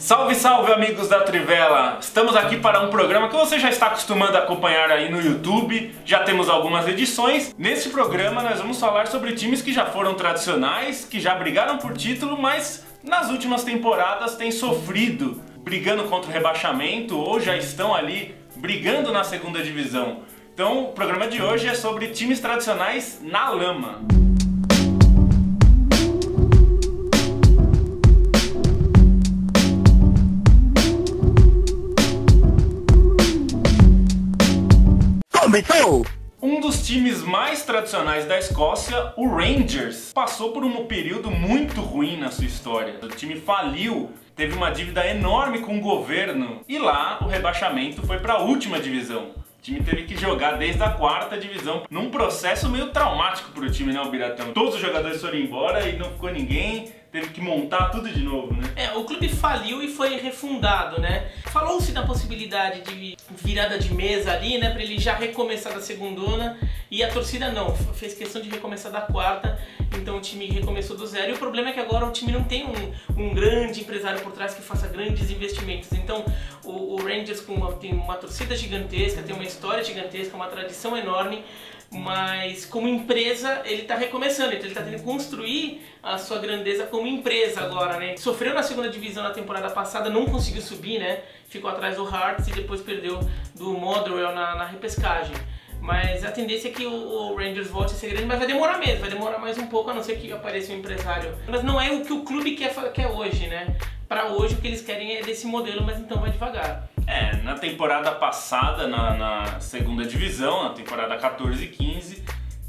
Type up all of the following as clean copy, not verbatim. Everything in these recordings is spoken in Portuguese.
Salve, salve amigos da Trivela! Estamos aqui para um programa que você já está acostumado a acompanhar aí no YouTube, já temos algumas edições. Neste programa nós vamos falar sobre times que já foram tradicionais, que já brigaram por título, mas nas últimas temporadas têm sofrido, brigando contra o rebaixamento ou já estão ali brigando na segunda divisão. Então o programa de hoje é sobre times tradicionais na lama. Um dos times mais tradicionais da Escócia, o Rangers, passou por um período muito ruim na sua história. O time faliu, teve uma dívida enorme com o governo e lá o rebaixamento foi para a última divisão. O time teve que jogar desde a quarta divisão, num processo meio traumático para o time, né, o Biratão? Todos os jogadores foram embora e não ficou ninguém, teve que montar tudo de novo, né? O clube faliu e foi refundado, né? Falou-se da possibilidade de virada de mesa ali, né, para ele já recomeçar da segundona, e a torcida não, fez questão de recomeçar da quarta, então o time recomeçou do zero. E o problema é que agora o time não tem um grande empresário por trás que faça grandes investimentos. Então o Rangers tem uma torcida gigantesca, tem uma história gigantesca, uma tradição enorme, mas como empresa ele está recomeçando, então ele está tendo que construir a sua grandeza como empresa agora, né? Sofreu na segunda divisão na temporada passada, não conseguiu subir, né? Ficou atrás do Hearts e depois perdeu do Motherwell na repescagem. Mas a tendência é que o Rangers volte a ser grande, mas vai demorar mesmo, vai demorar mais um pouco, a não ser que apareça um empresário. Mas não é o que o clube quer hoje, né? Para hoje o que eles querem é desse modelo, mas então vai devagar. Na temporada passada, na segunda divisão, na temporada 14 e 15,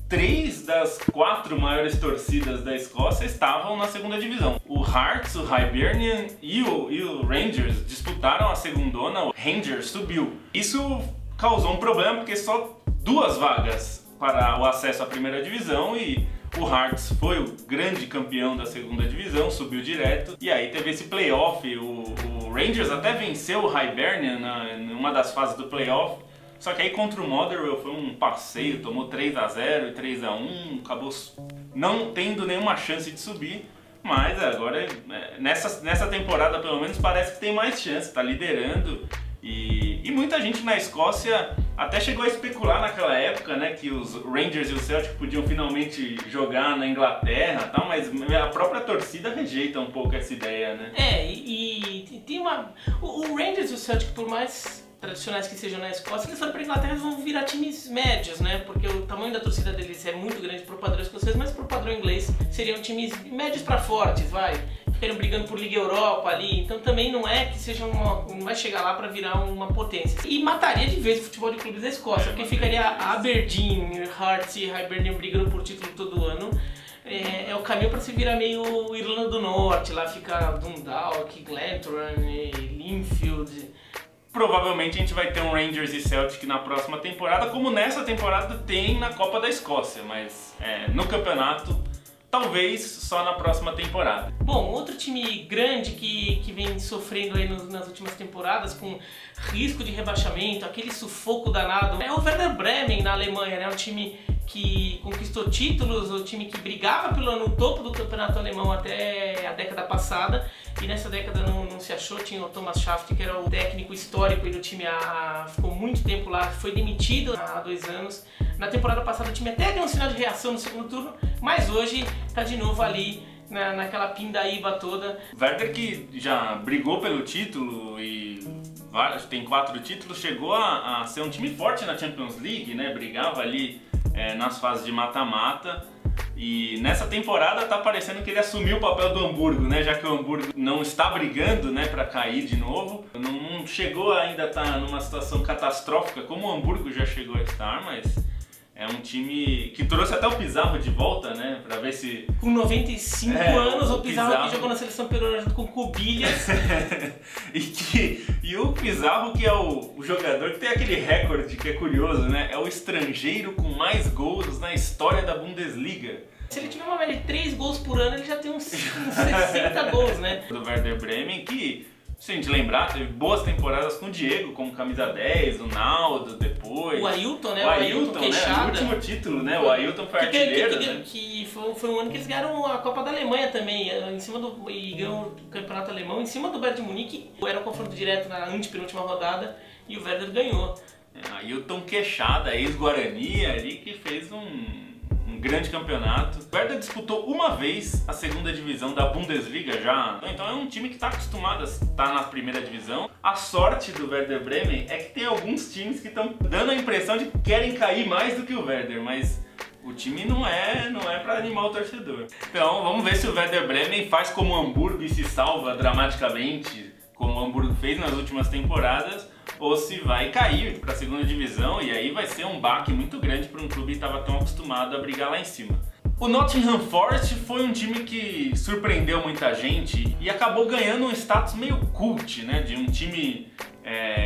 3 das 4 maiores torcidas da Escócia estavam na segunda divisão. O Hearts, o Hibernian e o Rangers disputaram a segundona, o Rangers subiu. Isso causou um problema porque só 2 vagas para o acesso à primeira divisão e o Hearts foi o grande campeão da segunda divisão, subiu direto, e aí teve esse playoff. O Rangers até venceu o Hibernian numa das fases do playoff, só que aí contra o Motherwell foi um passeio, tomou 3-0 e 3-1, acabou não tendo nenhuma chance de subir, mas agora nessa temporada pelo menos parece que tem mais chance, está liderando. E muita gente na Escócia até chegou a especular naquela época, né, que os Rangers e o Celtic podiam finalmente jogar na Inglaterra, tal, mas a própria torcida rejeita um pouco essa ideia, né? E tem o Rangers e o Celtic, por mais tradicionais que sejam na Escócia, eles foram para a Inglaterra, eles vão virar times médios, né? Porque o tamanho da torcida deles é muito grande pro padrão escocês, mas pro padrão inglês seriam times médios para fortes, vai. Ficam brigando por Liga Europa ali, então também não é que seja não vai chegar lá para virar uma potência. E mataria de vez o futebol de clubes da Escócia, porque ficaria Aberdeen, Hearts e Hibernian brigando por título todo ano. É o caminho para se virar meio Irlanda do Norte, lá fica Dundalk, Glentoran, Linfield. Provavelmente a gente vai ter um Rangers e Celtic na próxima temporada, como nessa temporada tem na Copa da Escócia, mas no campeonato talvez só na próxima temporada. Bom, outro time grande que vem sofrendo aí nas últimas temporadas com risco de rebaixamento, aquele sufoco danado, é o Werder Bremen na Alemanha, né? Um time que conquistou títulos, o time que brigava no topo do campeonato alemão até a década passada, e nessa década não se achou. Tinha o Thomas Schaft, que era o técnico histórico do time, ficou muito tempo lá, foi demitido há 2 anos. Na temporada passada o time até deu um sinal de reação no segundo turno, mas hoje está de novo ali naquela pindaíba toda. Werder, que já brigou pelo título e tem 4 títulos, chegou a ser um time forte na Champions League, né? Brigava ali nas fases de mata-mata, e nessa temporada tá parecendo que ele assumiu o papel do Hamburgo, né? Já que o Hamburgo não está brigando, né, para cair de novo, não chegou ainda a estar numa situação catastrófica como o Hamburgo já chegou a estar, mas é um time que trouxe até o Pizarro de volta, né? Pra ver se... Com 95 anos, o Pizarro que jogou na seleção peruana junto com o Cubillas. e o Pizarro, que é o jogador que tem aquele recorde que é curioso, né? É o estrangeiro com mais gols na história da Bundesliga. Se ele tiver uma média de 3 gols por ano, ele já tem uns 60 gols, né? Do Werder Bremen, que Se a gente lembrar, teve boas temporadas com o Diego, como camisa 10, o Naldo depois. O Ailton, né? O Ailton, né? Queixada. O último título, né? O Ailton foi artilheiro, né? Que foi um ano que eles ganharam a Copa da Alemanha também, e ganhou o campeonato alemão em cima do Bayern de Munique. Era um confronto direto na antepenúltima rodada e o Werder ganhou. Ailton Queixada, ex-Guarani ali, que fez um grande campeonato. O Werder disputou uma vez a segunda divisão da Bundesliga já, então é um time que está acostumado a estar na primeira divisão. A sorte do Werder Bremen é que tem alguns times que estão dando a impressão de que querem cair mais do que o Werder, mas o time não é para animar o torcedor. Então vamos ver se o Werder Bremen faz como o Hamburgo e se salva dramaticamente, como o Hamburgo fez nas últimas temporadas, ou se vai cair para a segunda divisão, e aí vai ser um baque muito grande para um clube que estava tão acostumado a brigar lá em cima. O Nottingham Forest foi um time que surpreendeu muita gente e acabou ganhando um status meio cult, né? De um time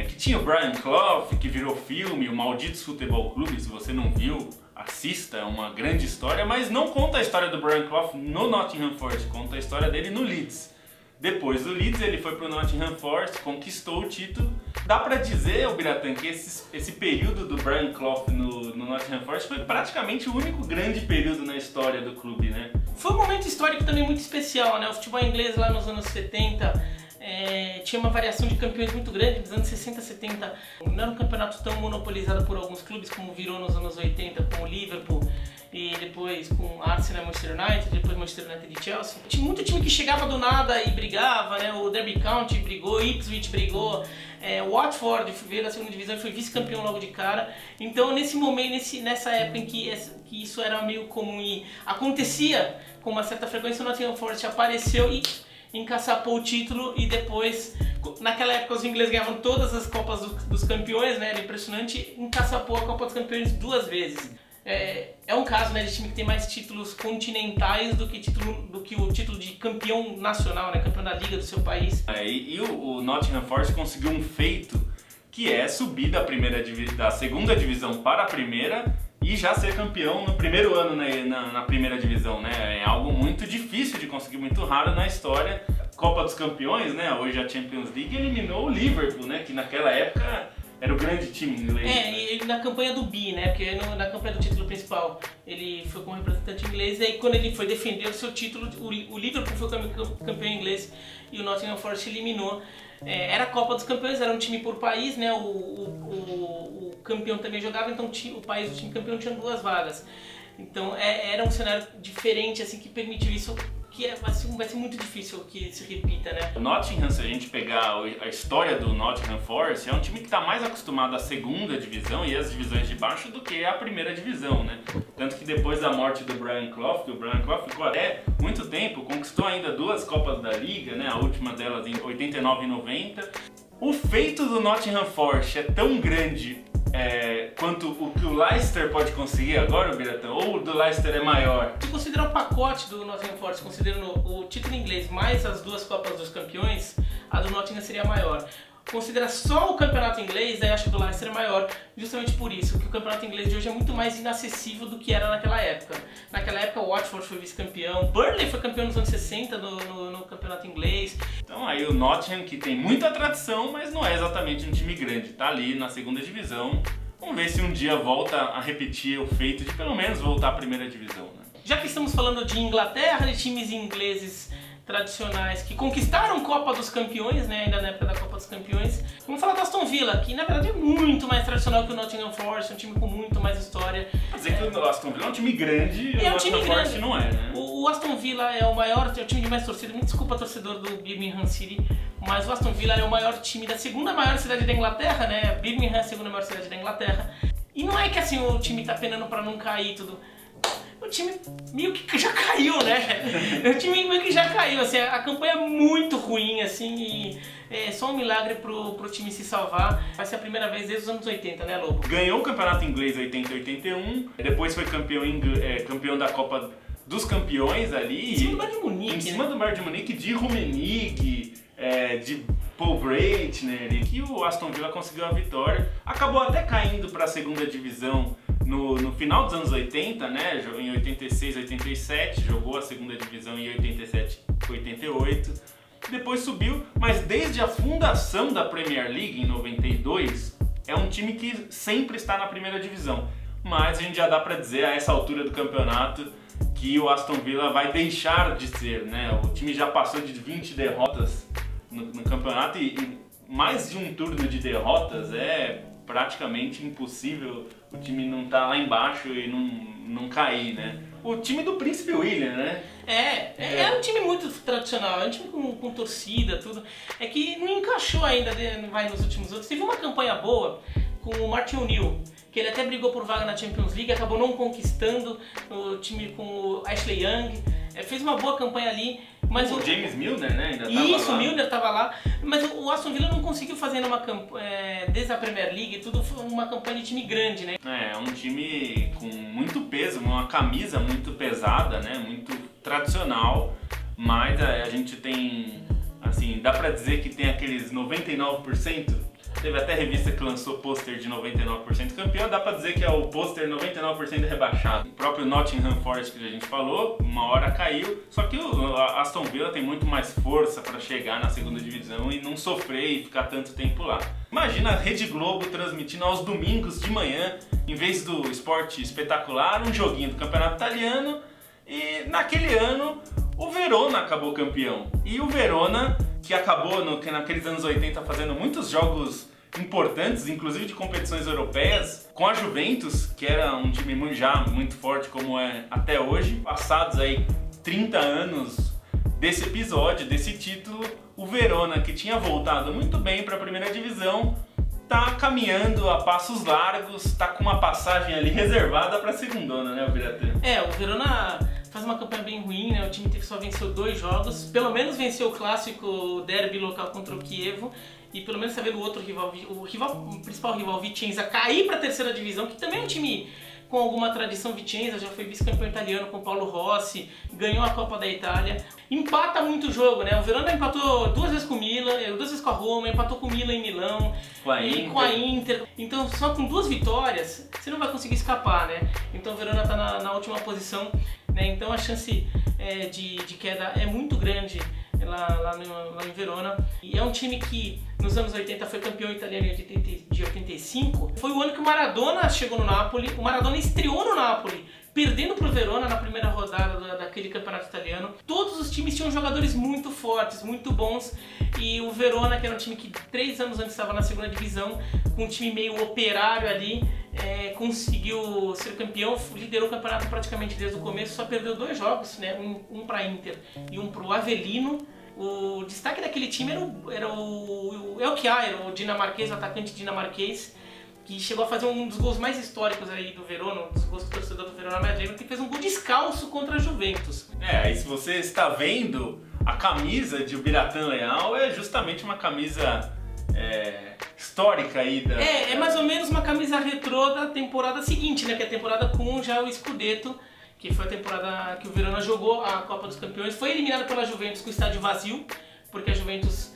que tinha o Brian Clough, que virou filme, o Malditos Futebol Clube. Se você não viu, assista, é uma grande história, mas não conta a história do Brian Clough no Nottingham Forest, conta a história dele no Leeds. Depois do Leeds ele foi para o Nottingham Forest, conquistou o título. Dá para dizer, Biratã, que esse período do Brian Clough no Nottingham Forest foi praticamente o único grande período na história do clube, né? Foi um momento histórico também muito especial, né? O futebol inglês lá nos anos 70 tinha uma variação de campeões muito grande, nos anos 60, 70. Não era um campeonato tão monopolizado por alguns clubes como virou nos anos 80 com o Liverpool, e depois com Arsenal, Manchester United, depois Manchester United e Chelsea. Tinha muito time que chegava do nada e brigava, né? O Derby County brigou, Ipswich brigou, Watford veio da segunda divisão e foi vice-campeão logo de cara. Então nesse momento, nessa época em que isso era meio comum e acontecia com uma certa frequência, o Nottingham Forest apareceu e encaçapou o título, e depois, naquela época os ingleses ganhavam todas as Copas dos Campeões, né? Era impressionante, encaçapou a Copa dos Campeões 2 vezes. É um caso, né, de time que tem mais títulos continentais do que o título de campeão nacional, né, campeão da liga do seu país. E o Nottingham Forest conseguiu um feito que é subir da segunda divisão para a primeira e já ser campeão no primeiro ano na primeira divisão, né? É algo muito difícil de conseguir, muito raro na história. Copa dos Campeões, né, hoje a Champions League, eliminou o Liverpool, né, que naquela época era o grande time inglês. E na campanha do B, né? Porque na campanha do título principal ele foi como representante inglês, e aí quando ele foi defender o seu título, o Liverpool foi campeão inglês e o Nottingham Forest eliminou. Era a Copa dos Campeões, era um time por país, né? O campeão também jogava, então o time campeão tinha 2 vagas. Então era um cenário diferente, assim, que permitiu isso, que vai ser muito difícil que se repita, né? O Nottingham, se a gente pegar a história do Nottingham Forest, é um time que está mais acostumado à segunda divisão e às divisões de baixo do que à primeira divisão, né? Tanto que depois da morte do Brian Clough, que o Brian Clough ficou até muito tempo, conquistou ainda 2 Copas da Liga, né? A última delas em 89 e 90. O feito do Nottingham Forest é tão grande quanto o que o Leicester pode conseguir agora, Biratã? Ou o do Leicester é maior? Se considerar o pacote do Nottingham Forest, considerando o título inglês mais as 2 Copas dos Campeões, a do Nottingham seria maior. Considera só o campeonato inglês, aí acho que o do Leicester é maior, justamente por isso, que o campeonato inglês de hoje é muito mais inacessível do que era naquela época. Naquela época o Watford foi vice-campeão, Burnley foi campeão nos anos 60 no campeonato inglês. Então aí o Nottingham, que tem muita tradição, mas não é exatamente um time grande, tá ali na segunda divisão. Vamos ver se um dia volta a repetir o feito de pelo menos voltar à primeira divisão, né? Já que estamos falando de Inglaterra, de times ingleses tradicionais que conquistaram Copa dos Campeões, né, ainda na época da Copa dos Campeões, vamos falar do Aston Villa, que na verdade é muito mais tradicional que o Nottingham Forest, é um time com muito mais história. Quer dizer que o Aston Villa é um time grande e o Nottingham Forest não é, né? O Aston Villa é o maior, é o time de mais torcida, me desculpa, torcedor do Birmingham City, mas o Aston Villa é o maior time da segunda maior cidade da Inglaterra, né? Birmingham é a segunda maior cidade da Inglaterra. E não é que assim o time tá penando pra não cair tudo. O time meio que já caiu, né? O time meio que já caiu, assim, a campanha é muito ruim, assim, e é só um milagre pro time se salvar. Vai ser a primeira vez desde os anos 80, né, Lobo? Ganhou o campeonato inglês 80 e 81, depois foi campeão da Copa dos Campeões ali. Em cima do Bayern de Munique, em cima do Bayern de Munique, de Rummenigge, de Paul Breitner, e que o Aston Villa conseguiu a vitória. Acabou até caindo para a segunda divisão no final dos anos 80, né? Em 86, 87, jogou a segunda divisão em 87, 88. depois subiu, mas desde a fundação da Premier League em 92, é um time que sempre está na primeira divisão. Mas a gente já dá para dizer a essa altura do campeonato que o Aston Villa vai deixar de ser, né? O time já passou de 20 derrotas no campeonato e mais de um turno de derrotas é praticamente impossível o time não estar lá embaixo e não cair, né? O time do Príncipe William, né? É um time muito tradicional, é um time com torcida, tudo. É que não encaixou ainda, não vai nos últimos outros. Teve uma campanha boa com o Martin O'Neill, que ele até brigou por vaga na Champions League, acabou não conquistando o time com o Ashley Young. Fez uma boa campanha ali, mas o James Milner, né? Ainda isso, o Milner estava lá, mas o Aston Villa não conseguiu fazer desde a Premier League, tudo foi uma campanha de time grande, né? É um time com muito peso, uma camisa muito pesada, né? Muito tradicional, mas a gente tem, assim, dá pra dizer que tem aqueles 99%. Teve até revista que lançou pôster de 99% campeão, dá pra dizer que é o pôster 99% rebaixado. O próprio Nottingham Forest que a gente falou, uma hora caiu, só que o Aston Villa tem muito mais força pra chegar na segunda divisão e não sofrer e ficar tanto tempo lá. Imagina a Rede Globo transmitindo aos domingos de manhã, em vez do Esporte Espetacular, um joguinho do Campeonato Italiano, e naquele ano o Verona acabou campeão. E o Verona, que acabou naqueles anos 80 fazendo muitos jogos importantes, inclusive de competições europeias, com a Juventus, que era um time já muito forte como é até hoje. Passados aí 30 anos desse episódio, desse título, o Verona, que tinha voltado muito bem para a primeira divisão, tá caminhando a passos largos, tá com uma passagem ali reservada para a segundona, né, o Biratã? O Verona faz uma campanha bem ruim, né? O time só venceu 2 jogos, pelo menos venceu o clássico derby local contra o Chievo e pelo menos tá vendo o outro rival, o principal rival, Vicenza, cair para a terceira divisão, que também é um time com alguma tradição. Vicenza já foi vice-campeão italiano com Paulo Rossi, ganhou a Copa da Itália. Empata muito o jogo, né? O Verona empatou 2 vezes com o Milan, 2 vezes com a Roma, empatou com o Milan em Milão, com a Inter. Então só com 2 vitórias você não vai conseguir escapar, né? Então o Verona tá na última posição, né? Então a chance de queda é muito grande lá em Verona. E é um time que nos anos 80 foi campeão italiano de 85. Foi o ano que o Maradona chegou no Napoli. O Maradona estreou no Napoli, perdendo para o Verona na primeira rodada daquele campeonato italiano. Todos os times tinham jogadores muito fortes, muito bons. E o Verona, que era um time que 3 anos antes estava na segunda divisão, com um time meio operário ali, conseguiu ser campeão, liderou o campeonato praticamente desde o começo, só perdeu 2 jogos, né? Um para a Inter e um para o Avellino. O destaque daquele time era o El Chiairo, o dinamarquês, o atacante dinamarquês, que chegou a fazer um dos gols mais históricos aí do Verona, um dos gols que o torcedor do Verona mais lembra, que fez um gol descalço contra a Juventus. Aí se você está vendo, a camisa de Biratã Leal é justamente uma camisa histórica aí da... É mais ou menos uma camisa retrô da temporada seguinte, né? Que é a temporada com já o Scudetto, que foi a temporada que o Verona jogou a Copa dos Campeões. Foi eliminado pela Juventus com o estádio vazio, porque a Juventus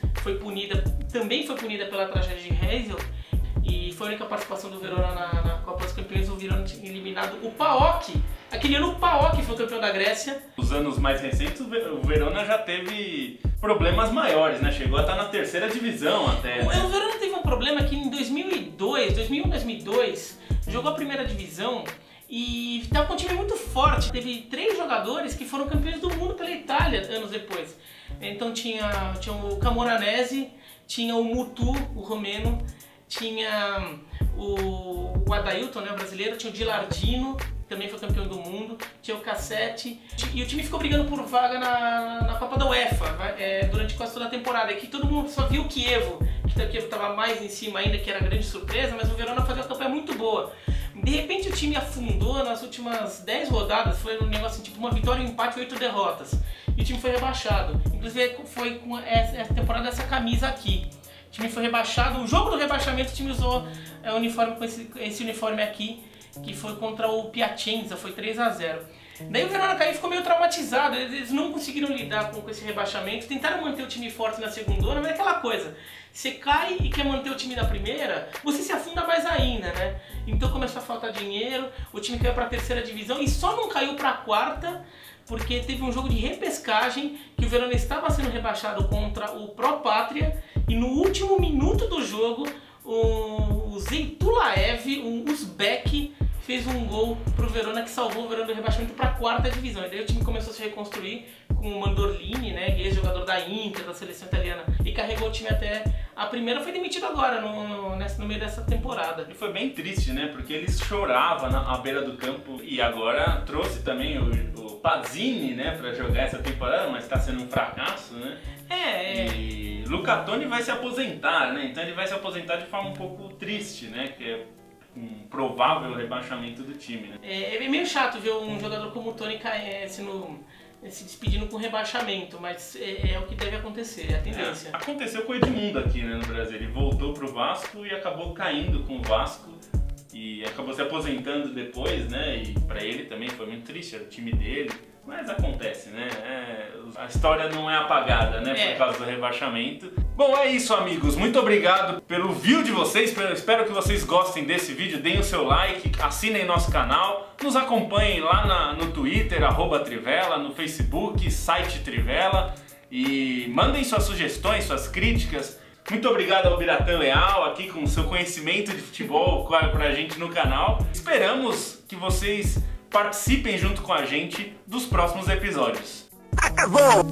também foi punida pela tragédia de Heysel, e foi a única participação do Verona na Copa dos Campeões. O Verona tinha eliminado o PAOK. Aquele ano o PAOK foi campeão da Grécia. Nos anos mais recentes o Verona já teve problemas maiores, né? Chegou a estar na terceira divisão até. Né? O Verona teve um problema que em 2002, jogou a primeira divisão e estava com um time muito forte. Teve 3 jogadores que foram campeões do mundo pela Itália anos depois. Então tinha o Camoranesi, tinha o Mutu, o romeno, tinha o Adailton, né, o brasileiro, tinha o Gilardino, que também foi campeão do mundo, tinha o Cassetti, e o time ficou brigando por vaga na Copa da UEFA durante quase toda a temporada. Aqui todo mundo só viu o Chievo, que o Chievo estava mais em cima ainda, que era a grande surpresa, mas o Verona fazia uma campanha muito boa. De repente o time afundou nas últimas 10 rodadas, foi um negócio tipo uma vitória, um empate, 8 derrotas. E o time foi rebaixado. Inclusive foi com essa temporada essa camisa aqui. O time foi rebaixado, o jogo do rebaixamento o time usou uniforme com esse uniforme aqui, que foi contra o Piacenza, foi 3-0. Daí o Verona caiu e ficou meio traumatizado, eles não conseguiram lidar com esse rebaixamento, tentaram manter o time forte na segundona, mas é aquela coisa, você cai e quer manter o time na primeira, você se afunda mais ainda, né? Então começou a faltar dinheiro, o time caiu para a terceira divisão e só não caiu para a quarta porque teve um jogo de repescagem que o Verona estava sendo rebaixado contra o Pro Pátria e no último minuto do jogo o Zeytulaev, um uzbek, fez um gol pro Verona que salvou o Verona do rebaixamento para a 4ª divisão. E daí o time começou a se reconstruir com o Mandorlini, né, ex-jogador da Inter, da seleção italiana, e carregou o time até a primeira. Foi demitido agora, no meio dessa temporada. E foi bem triste, né, porque ele chorava à beira do campo e agora trouxe também o Pazzini, né, para jogar essa temporada, mas está sendo um fracasso, né? E Luca Toni vai se aposentar, né, então ele vai se aposentar de forma um pouco triste, né, que é um provável rebaixamento do time, né? É meio chato ver um jogador como o Toni se despedindo com rebaixamento, mas é o que deve acontecer, é a tendência. Aconteceu com o Edmundo aqui, né, no Brasil. Ele voltou pro Vasco e acabou caindo com o Vasco e acabou se aposentando depois, né? E pra ele também foi muito triste, era o time dele. Mas acontece, né? A história não é apagada, né? Por causa do rebaixamento. Bom, é isso, amigos. Muito obrigado pelo view de vocês. Espero que vocês gostem desse vídeo. Deem o seu like, assinem nosso canal. Nos acompanhem lá no Twitter, @Trivela, no Facebook, site Trivela. E mandem suas sugestões, suas críticas. Muito obrigado ao Biratã Leal, aqui com o seu conhecimento de futebol pra gente no canal. Esperamos que vocês participem junto com a gente dos próximos episódios. Acabou!